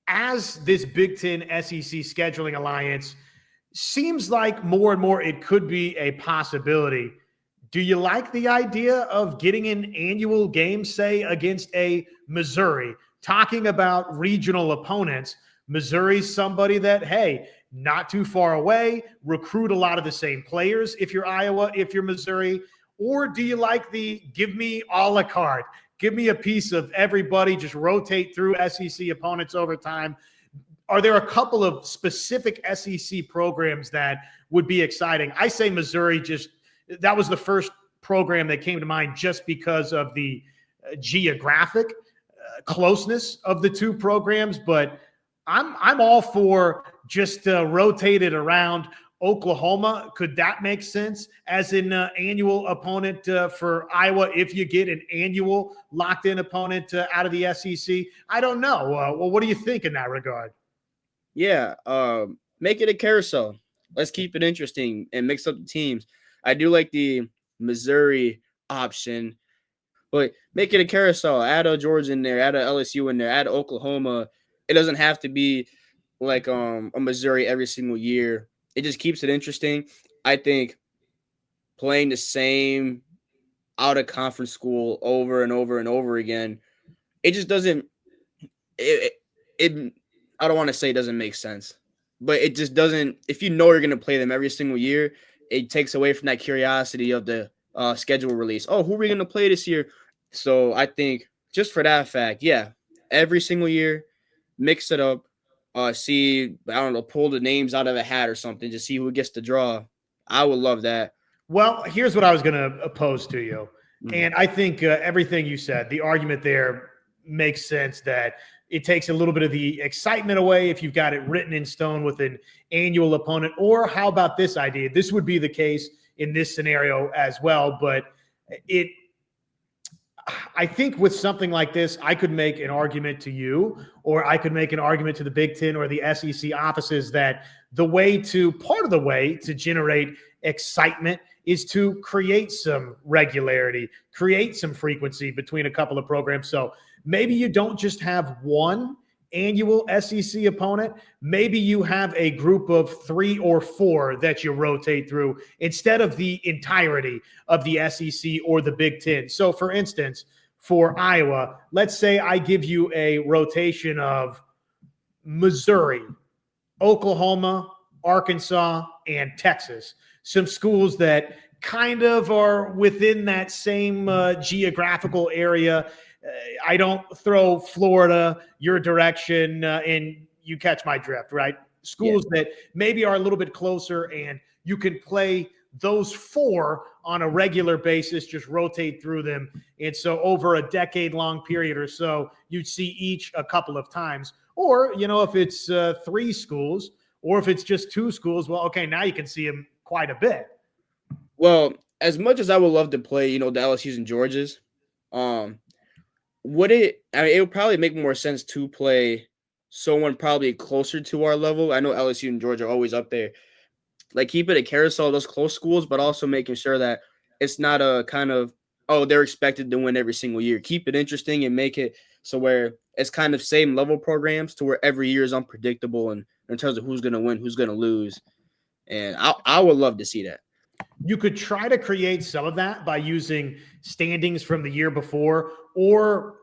as this Big Ten SEC scheduling alliance seems like more and more it could be a possibility. Do you like the idea of getting an annual game, say, against a Missouri? Talking about regional opponents, Missouri's somebody that, hey, not too far away, recruit a lot of the same players if you're Iowa, if you're Missouri. Or do you like the give me a la carte? Give me a piece of everybody, just rotate through SEC opponents over time. Are there a couple of specific SEC programs that would be exciting? I say Missouri, just that was the first program that came to mind just because of the geographic closeness of the two programs. But I'm all for just rotate it around. Oklahoma, could that make sense as an annual opponent for Iowa if you get an annual locked-in opponent out of the SEC? I don't know. Well, what do you think in that regard? Yeah, make it a carousel. Let's keep it interesting and mix up the teams. I do like the Missouri option, but make it a carousel. Add a Georgia in there, add a LSU in there, add Oklahoma. It doesn't have to be like a Missouri every single year. It just keeps it interesting. I think playing the same out of conference school over and over and over again, it just doesn't. It I don't want to say it doesn't make sense, but it just doesn't. If you know you're going to play them every single year, it takes away from that curiosity of the schedule release. Oh, who are we going to play this year? So I think just for that fact, yeah, every single year, mix it up. See, I don't know, pull the names out of a hat or something, just see who gets to draw. I would love that. Well, here's what I was going to oppose to you. And I think everything you said, the argument there makes sense that it takes a little bit of the excitement away if you've got it written in stone with an annual opponent. Or how about this idea? This would be the case in this scenario as well. But I think with something like this, I could make an argument to you, or I could make an argument to the Big Ten or the SEC offices that part of the way to generate excitement is to create some regularity, create some frequency between a couple of programs. So maybe you don't just have one annual SEC opponent. Maybe you have a group of 3 or 4 that you rotate through instead of the entirety of the SEC or the Big Ten. So, for instance, for Iowa, let's say I give you a rotation of Missouri, Oklahoma, Arkansas, and Texas. Some schools that kind of are within that same geographical area. I don't throw Florida your direction, and you catch my drift, right? Schools that maybe are a little bit closer, and you can play those 4 on a regular basis, just rotate through them. And so over a decade-long period or so, you'd see each a couple of times. Or, if it's 3 schools, or if it's just 2 schools, well, okay, now you can see them quite a bit. Well, as much as I would love to play, the LSU's and Georgias, it would probably make more sense to play someone probably closer to our level. I know LSU and Georgia are always up there. Like, keep it a carousel of those close schools, but also making sure that it's not a kind of, they're expected to win every single year. Keep it interesting and make it so where it's kind of same level programs to where every year is unpredictable and in terms of who's going to win, who's going to lose. And I would love to see that. You could try to create some of that by using standings from the year before or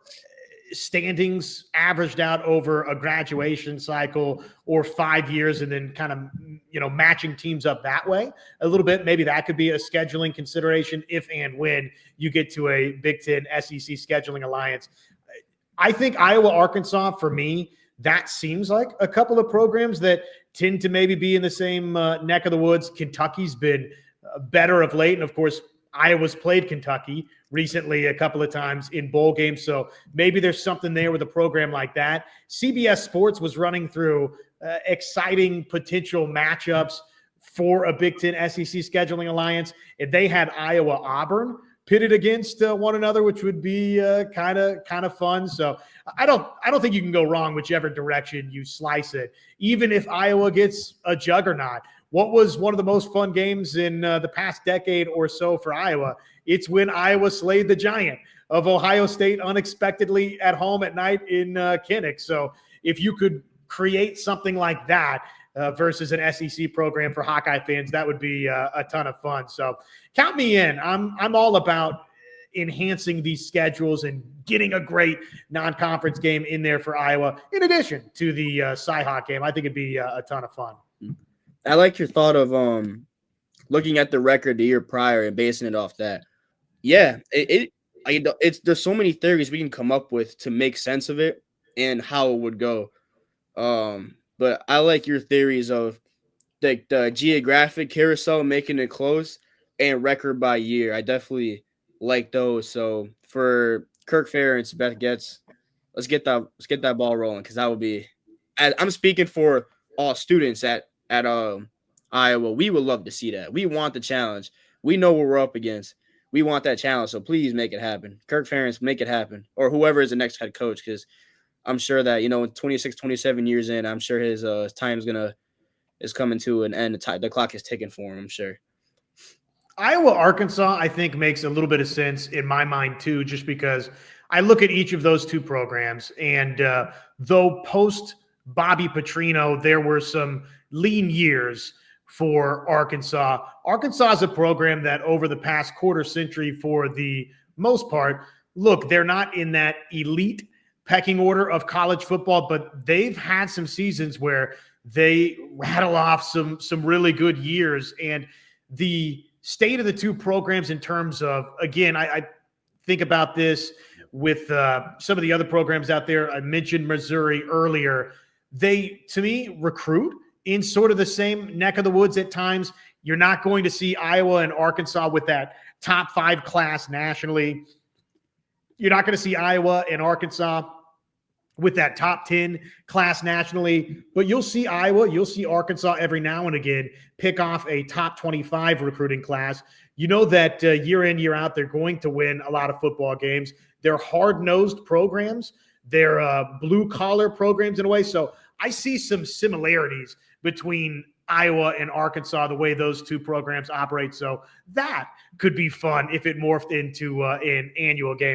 standings averaged out over a graduation cycle or 5 years and then kind of, matching teams up that way a little bit. Maybe that could be a scheduling consideration if and when you get to a Big Ten SEC scheduling alliance. I think Iowa, Arkansas, for me, that seems like a couple of programs that tend to maybe be in the same neck of the woods. Kentucky's been better of late. And of course, Iowa's played Kentucky recently a couple of times in bowl games. So maybe there's something there with a program like that. CBS Sports was running through exciting potential matchups for a Big Ten SEC scheduling alliance. And they had Iowa Auburn pitted against one another, which would be kind of fun. So I don't think you can go wrong whichever direction you slice it, even if Iowa gets a juggernaut. What was one of the most fun games in the past decade or so for Iowa? It's when Iowa slayed the giant of Ohio State unexpectedly at home at night in Kinnick. So if you could create something like that versus an SEC program for Hawkeye fans, that would be a ton of fun. So count me in. I'm all about enhancing these schedules and getting a great non-conference game in there for Iowa, in addition to the Cy-Hawk game. I think it'd be a ton of fun. I like your thought of looking at the record the year prior and basing it off that. Yeah, it's there's so many theories we can come up with to make sense of it and how it would go. But I like your theories of the geographic carousel making it close and record by year. I definitely like those. So for Kirk Ferentz, Beth Getz, let's get that ball rolling, because that would be. I'm speaking for all students at Iowa. We would love to see that. We want the challenge. We know what we're up against. We want that challenge. So please make it happen. Kirk Ferentz, make it happen, or whoever is the next head coach, because I'm sure that, 26, 27 years in, I'm sure his time is coming to an end. The clock is ticking for him, I'm sure. Iowa, Arkansas, I think makes a little bit of sense in my mind too, just because I look at each of those two programs, and though post Bobby Petrino, there were some lean years for Arkansas. Arkansas is a program that over the past quarter century, for the most part, look, they're not in that elite pecking order of college football, but they've had some seasons where they rattle off some really good years. And the state of the two programs in terms of, again, I think about this with some of the other programs out there. I mentioned Missouri earlier. They, to me, recruit in sort of the same neck of the woods at times. You're not going to see Iowa and Arkansas with that top 5 class nationally. You're not going to see Iowa and Arkansas with that top 10 class nationally, but you'll see Iowa, you'll see Arkansas every now and again pick off a top 25 recruiting class. You know that year in, year out, they're going to win a lot of football games. They're hard-nosed programs. They're blue-collar programs in a way. So I see some similarities between Iowa and Arkansas, the way those two programs operate. So that could be fun if it morphed into an annual game.